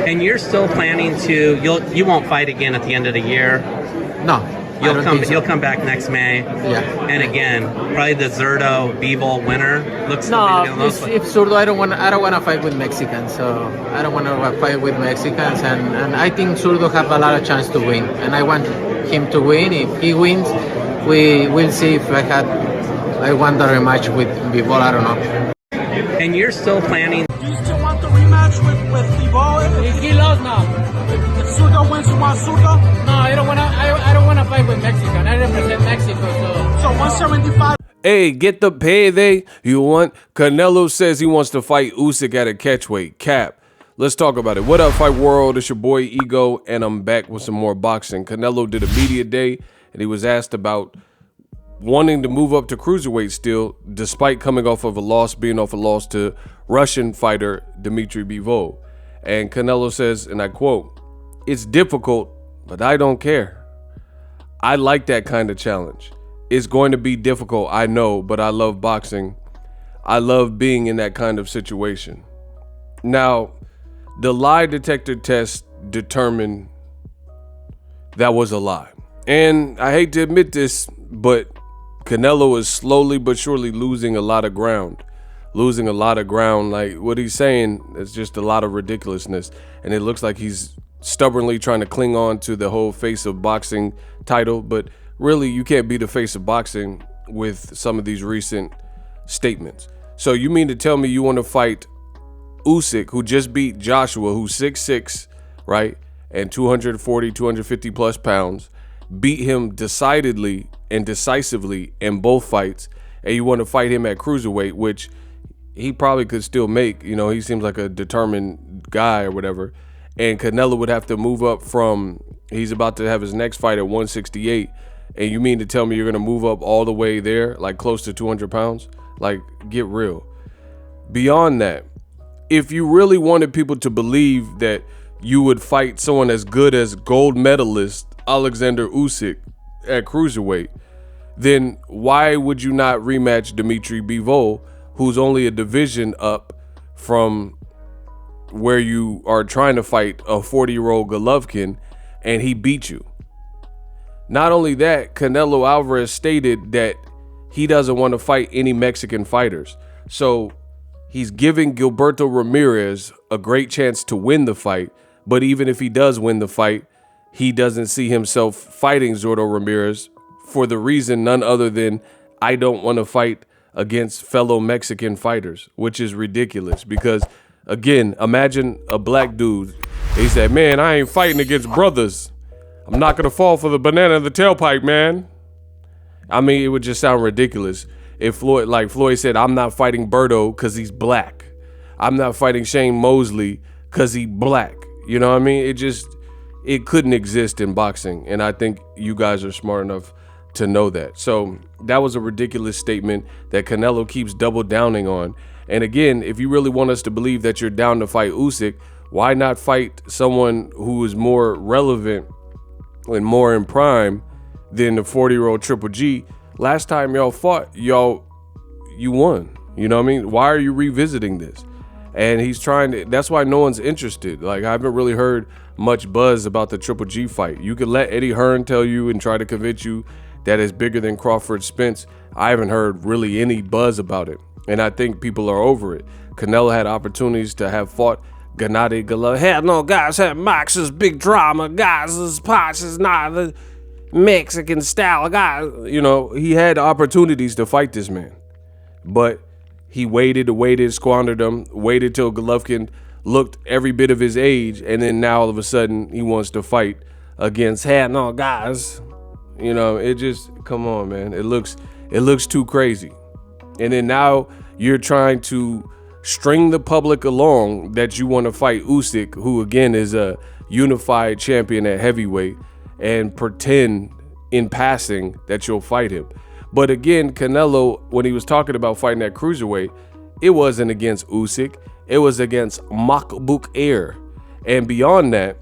And you're still planning to? You won't fight again at the end of the year. No, You'll come back next May. Yeah. And again, probably the Zurdo Bivol winner looks. No, if Zurdo, I don't want to fight with Mexicans. So I don't want to fight with Mexicans, and I think Zurdo have a lot of chance to win, and I want him to win. If he wins, we will see if I want the rematch with Bivol. I don't know. And you're still planning? Do you still want the rematch with Bivol? He lost now. If Zurdo wins, you want Zurdo? No, I don't want to fight with Mexican. I represent Mexico, so 175. Hey, get the payday you want. Canelo says he wants to fight Usyk at a catchweight. Cap. Let's talk about it. What up, Fight World? It's your boy Ego, and I'm back with some more boxing. Canelo did a media day, and he was asked about wanting to move up to cruiserweight still, despite coming off of a loss, being off a loss to Russian fighter Dmitry Bivol. And Canelo says, and I quote, "It's difficult, but I don't care. I like that kind of challenge. It's going to be difficult, I know, but I love boxing. I love being in that kind of situation." Now, the lie detector test determined that was a lie. And I hate to admit this, but Canelo is slowly but surely losing a lot of ground. Like what he's saying is just a lot of ridiculousness. And it looks like he's stubbornly trying to cling on to the whole face of boxing title. But really, you can't be the face of boxing with some of these recent statements. So you mean to tell me you want to fight Usyk, who just beat Joshua, who's 6'6", right? And 240, 250 plus pounds, beat him decidedly and decisively in both fights, and you want to fight him at cruiserweight, which he probably could still make. You know, he seems like a determined guy or whatever. And Canelo would have to move up from, he's about to have his next fight at 168. And you mean to tell me you're going to move up all the way there, like close to 200 pounds? Like, get real. Beyond that, if you really wanted people to believe that you would fight someone as good as gold medalist Alexander Usyk at cruiserweight, then why would you not rematch Dmitry Bivol, who's only a division up from where you are trying to fight a 40-year-old Golovkin, and he beat you? Not only that, Canelo Alvarez stated that he doesn't want to fight any Mexican fighters. So he's giving Gilberto Ramirez a great chance to win the fight, but even if he does win the fight, he doesn't see himself fighting Zurdo Ramirez for the reason none other than, I don't want to fight against fellow Mexican fighters, which is ridiculous because, again, imagine a black dude. He said, man, I ain't fighting against brothers. I'm not going to fall for the banana in the tailpipe, man. I mean, it would just sound ridiculous if Floyd said, I'm not fighting Berto because he's black. I'm not fighting Shane Mosley because he's black. You know what I mean? It couldn't exist in boxing. And I think you guys are smart enough to know that. So that was a ridiculous statement that Canelo keeps double downing on. And again, if you really want us to believe that you're down to fight Usyk, why not fight someone who is more relevant and more in prime than the 40-year-old Triple G? Last time y'all fought, you won. You know what I mean? Why are you revisiting this? And he's trying to, that's why no one's interested. Like, I haven't really heard much buzz about the Triple G fight. You could let Eddie Hearn tell you and try to convince you that it's bigger than Crawford Spence. I haven't heard really any buzz about it. And I think people are over it. Canelo had opportunities to have fought Gennady Golovkin. Hell no, guys, had Max's big drama. Guys, this Posh is not the Mexican style guy. You know, he had opportunities to fight this man. But he waited, squandered them, waited till Golovkin looked every bit of his age, and then now all of a sudden he wants to fight against no guys. You know, it just, come on, man. It looks too crazy. And then now you're trying to string the public along that you want to fight Usyk, who again is a unified champion at heavyweight, and pretend in passing that you'll fight him. But again, Canelo, when he was talking about fighting at cruiserweight, it wasn't against Usyk. It was against Makbuk Air. And beyond that,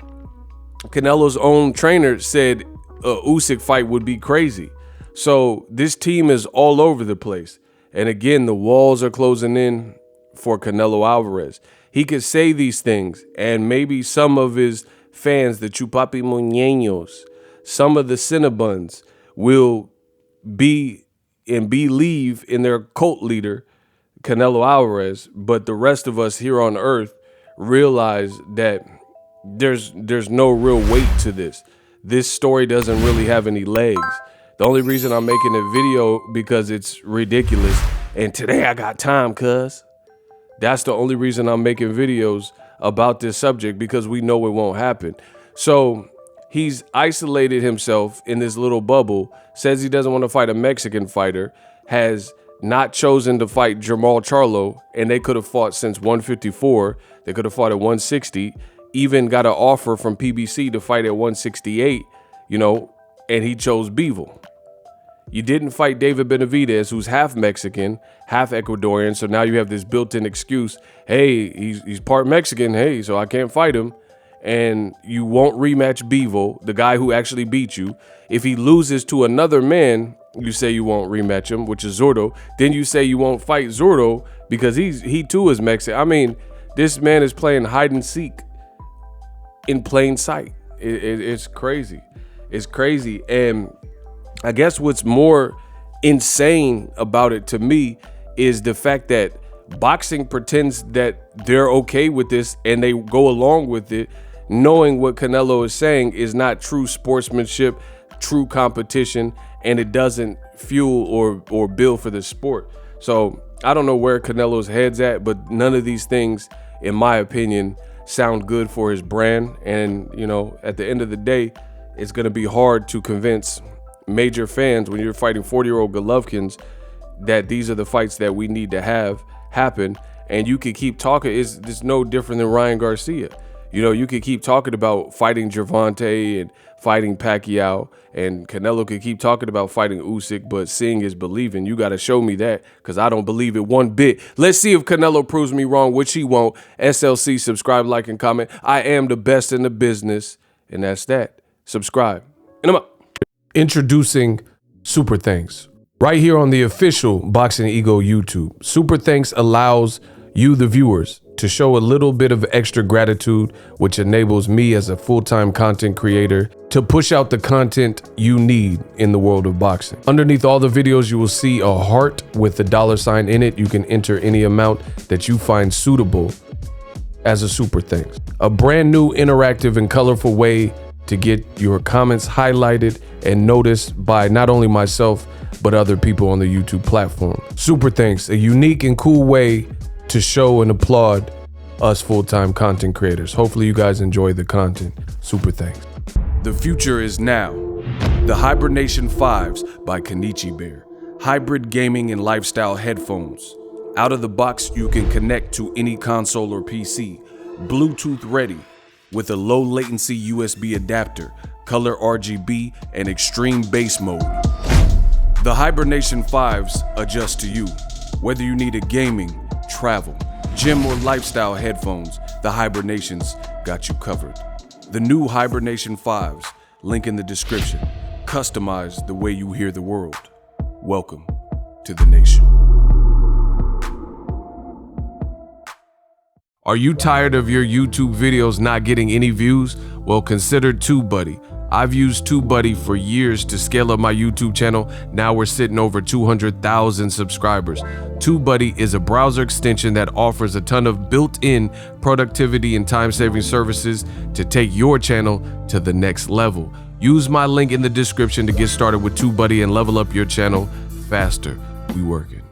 Canelo's own trainer said a Usyk fight would be crazy. So this team is all over the place. And again, the walls are closing in for Canelo Alvarez. he could say these things, and maybe some of his fans, the Chupapi Muñeños, some of the Cinnabons, will believe in their cult leader, Canelo Alvarez, but the rest of us here on earth realize that there's no real weight to this. This story doesn't really have any legs. The only reason I'm making a video because it's ridiculous, and today I got time, cuz. That's the only reason I'm making videos about this subject, because we know it won't happen. So he's isolated himself in this little bubble, says he doesn't want to fight a Mexican fighter, has not chosen to fight Jermall Charlo, and they could have fought since 154. They could have fought at 160, even got an offer from PBC to fight at 168, and he chose Bivol. You didn't fight David Benavidez, who's half Mexican, half Ecuadorian, so now you have this built-in excuse. Hey, he's part Mexican, hey, so I can't fight him. And you won't rematch Bivol, the guy who actually beat you. If he loses to another man, you say you won't rematch him, which is Zurdo. Then you say you won't fight Zurdo because he too is Mexican. I mean, this man is playing hide and seek in plain sight. It's crazy. It's crazy. And I guess what's more insane about it to me is the fact that boxing pretends that they're okay with this and they go along with it, knowing what Canelo is saying is not true sportsmanship, true competition, and it doesn't fuel or build for the sport. So I don't know where Canelo's head's at, but none of these things, in my opinion, sound good for his brand. And, at the end of the day, it's going to be hard to convince major fans when you're fighting 40-year-old Golovkins that these are the fights that we need to have happen. And you could keep talking. It's no different than Ryan Garcia. You could keep talking about fighting Gervonta and fighting Pacquiao, and Canelo could keep talking about fighting Usyk, but seeing is believing. You got to show me that, because I don't believe it one bit. Let's see if Canelo proves me wrong, which he won't. SLC, subscribe, like, and comment. I am the best in the business, and that's that. Subscribe. And I'm out. Introducing Super Thanks, right here on the official Boxing Ego YouTube. Super Thanks allows you, the viewers, to show a little bit of extra gratitude, which enables me as a full-time content creator to push out the content you need in the world of boxing. Underneath all the videos, you will see a heart with the $sign in it. You can enter any amount that you find suitable as a super thanks. A brand new, interactive, and colorful way to get your comments highlighted and noticed by not only myself, but other people on the YouTube platform. Super thanks, a unique and cool way to show and applaud us full-time content creators. Hopefully you guys enjoy the content. Super thanks. The future is now. The Hibernation 5s by Kenichi Bear. Hybrid gaming and lifestyle headphones. Out of the box, you can connect to any console or PC. Bluetooth ready with a low latency USB adapter, color RGB, and extreme bass mode. The Hibernation 5s adjust to you. Whether you need a gaming, travel, gym, or lifestyle headphones, the Hibernations got you covered. The new Hibernation 5s, link in the description. Customize the way you hear the world. Welcome to the nation. Are you tired of your YouTube videos not getting any views? Well, consider TubeBuddy. I've used TubeBuddy for years to scale up my YouTube channel. Now we're sitting over 200,000 subscribers. TubeBuddy is a browser extension that offers a ton of built-in productivity and time-saving services to take your channel to the next level. Use my link in the description to get started with TubeBuddy and level up your channel faster. We working.